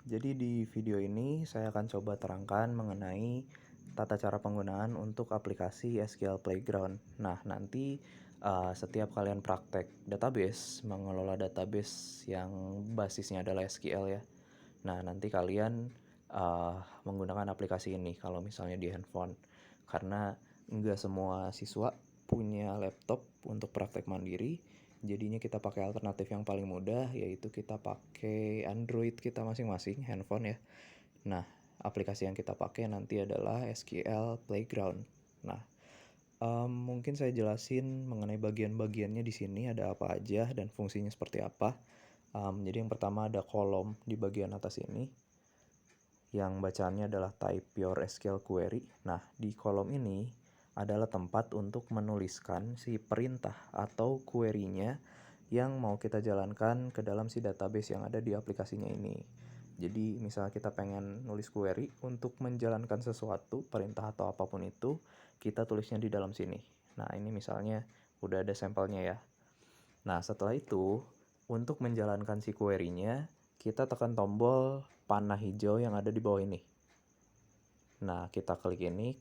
Jadi di video ini saya akan coba terangkan mengenai tata cara penggunaan untuk aplikasi SQL Playground. Nah, nanti setiap kalian praktek database, mengelola database yang basisnya adalah SQL ya. Nah, nanti kalian menggunakan aplikasi ini kalau misalnya di handphone. Karena nggak semua siswa punya laptop untuk praktek mandiri, jadinya kita pakai alternatif yang paling mudah, yaitu kita pakai Android kita masing-masing, handphone ya. Nah, aplikasi yang kita pakai nanti adalah SQL Playground. Nah, mungkin saya jelasin mengenai bagian-bagiannya di sini ada apa aja dan fungsinya seperti apa. Jadi yang pertama ada kolom di bagian atas ini, yang bacaannya adalah type your SQL query. Nah, di kolom ini adalah tempat untuk menuliskan si perintah atau query-nya yang mau kita jalankan ke dalam si database yang ada di aplikasinya ini. Jadi, misalnya kita pengen nulis query untuk menjalankan sesuatu, perintah atau apapun itu, kita tulisnya di dalam sini. Nah, ini misalnya udah ada sampelnya ya. Nah, setelah itu, untuk menjalankan si query-nya, kita tekan tombol panah hijau yang ada di bawah ini. Nah, kita klik ini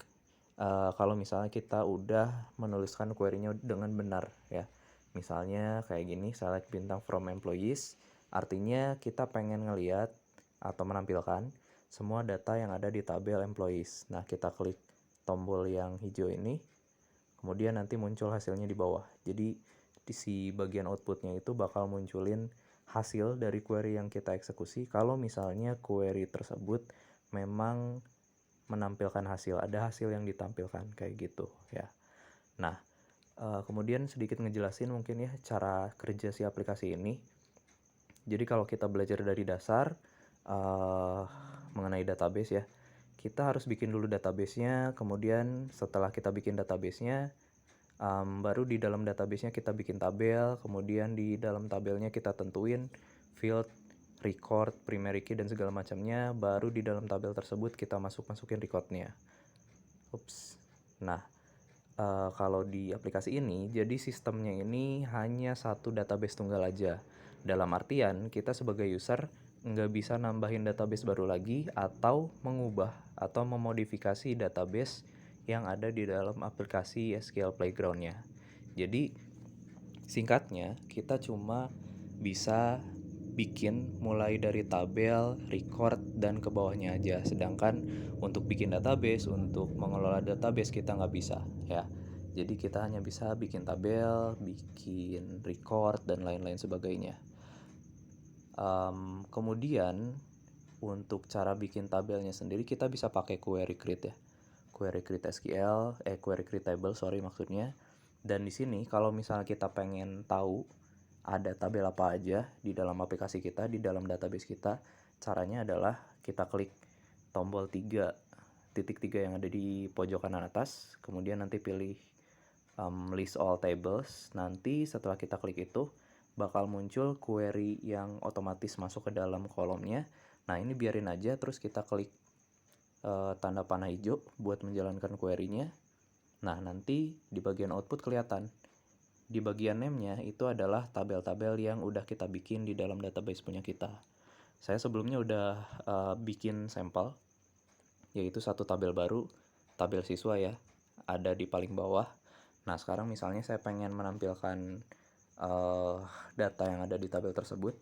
kalau misalnya kita udah menuliskan query-nya dengan benar ya. Misalnya kayak gini, select bintang from employees, artinya kita pengen ngeliat atau menampilkan semua data yang ada di tabel employees. Nah, kita klik tombol yang hijau ini, kemudian nanti muncul hasilnya di bawah. Jadi di si bagian outputnya itu bakal munculin hasil dari query yang kita eksekusi kalau misalnya query tersebut memang menampilkan hasil, ada hasil yang ditampilkan kayak gitu ya. Nah, kemudian sedikit ngejelasin mungkin ya cara kerja si aplikasi ini. Jadi kalau kita belajar dari dasar mengenai database ya, kita harus bikin dulu databasenya, kemudian setelah kita bikin databasenya, baru di dalam databasenya kita bikin tabel, kemudian di dalam tabelnya kita tentuin field, record, primary key, dan segala macamnya, baru di dalam tabel tersebut kita masukin recordnya. Nah, kalau di aplikasi ini, jadi sistemnya ini hanya satu database tunggal aja. Dalam artian, kita sebagai user nggak bisa nambahin database baru lagi atau mengubah atau memodifikasi database yang ada di dalam aplikasi SQL Playground-nya. Jadi, singkatnya, kita cuma bisa bikin mulai dari tabel, record, dan ke bawahnya aja. Sedangkan untuk bikin database, untuk mengelola database kita nggak bisa ya. Jadi kita hanya bisa bikin tabel, bikin record, dan lain-lain sebagainya. Kemudian untuk cara bikin tabelnya sendiri kita bisa pakai query create ya. Query create SQL, query create table maksudnya. Dan di sini kalau misalnya kita pengen tahu ada tabel apa aja di dalam aplikasi kita, di dalam database kita, caranya adalah kita klik tombol 3 yang ada di pojok kanan atas, kemudian nanti pilih list all tables. Nanti setelah kita klik itu bakal muncul query yang otomatis masuk ke dalam kolomnya. Nah, ini biarin aja, terus kita klik tanda panah hijau buat menjalankan query-nya. Nah, nanti di bagian output kelihatan. Di bagian name-nya itu adalah tabel-tabel yang udah kita bikin di dalam database punya kita. Saya sebelumnya udah bikin sampel, yaitu satu tabel baru, tabel siswa ya, ada di paling bawah. Nah, sekarang misalnya saya pengen menampilkan data yang ada di tabel tersebut.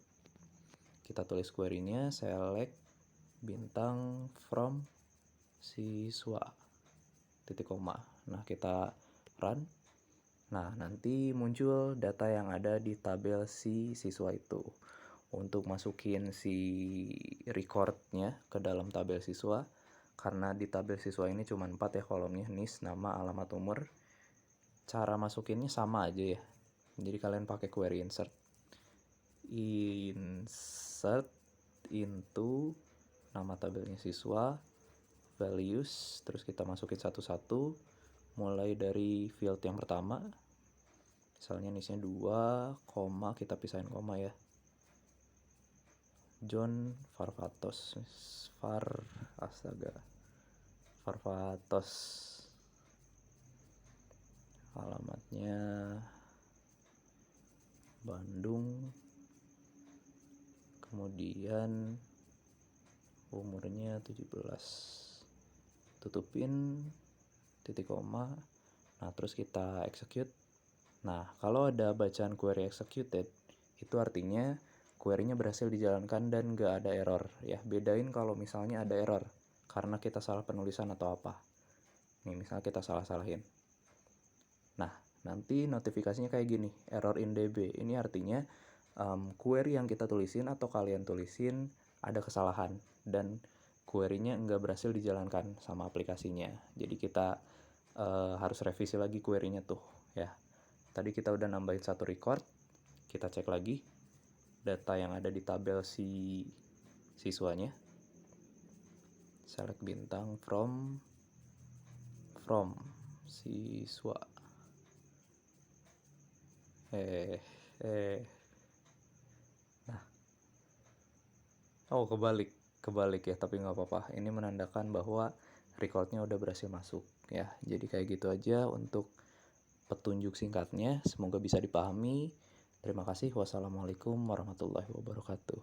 Kita tulis query-nya, select bintang from siswa, titik koma. Nah, kita run. Nah, nanti muncul data yang ada di tabel si siswa itu. Untuk masukin si recordnya ke dalam tabel siswa, karena di tabel siswa ini cuma 4 ya kolomnya, NIS, nama, alamat, umur. Cara masukinnya sama aja ya. Jadi kalian pakai query insert into nama tabelnya siswa, values, terus kita masukin satu-satu, mulai dari field yang pertama, misalnya nisnya 2, kita pisahin koma ya, John Farvatos, alamatnya Bandung, kemudian umurnya 17. Tutupin, titik koma. Nah, terus kita execute. Nah, kalau ada bacaan query executed, itu artinya query-nya berhasil dijalankan dan nggak ada error. Ya, bedain kalau misalnya ada error karena kita salah penulisan atau apa. Nih, misalnya kita salah-salahin. Nah, nanti notifikasinya kayak gini, error in DB. Ini artinya query yang kita tulisin atau kalian tulisin ada kesalahan dan query-nya nggak berhasil dijalankan sama aplikasinya. Jadi kita harus revisi lagi query-nya tuh ya. Tadi kita udah nambahin satu record, kita cek lagi data yang ada di tabel si siswanya. Select bintang from siswa. Nah, oh kebalik ya, tapi nggak apa-apa. Ini menandakan bahwa recordnya udah berhasil masuk ya. Jadi kayak gitu aja untuk petunjuk singkatnya. Semoga bisa dipahami. Terima kasih. Wassalamualaikum warahmatullahi wabarakatuh.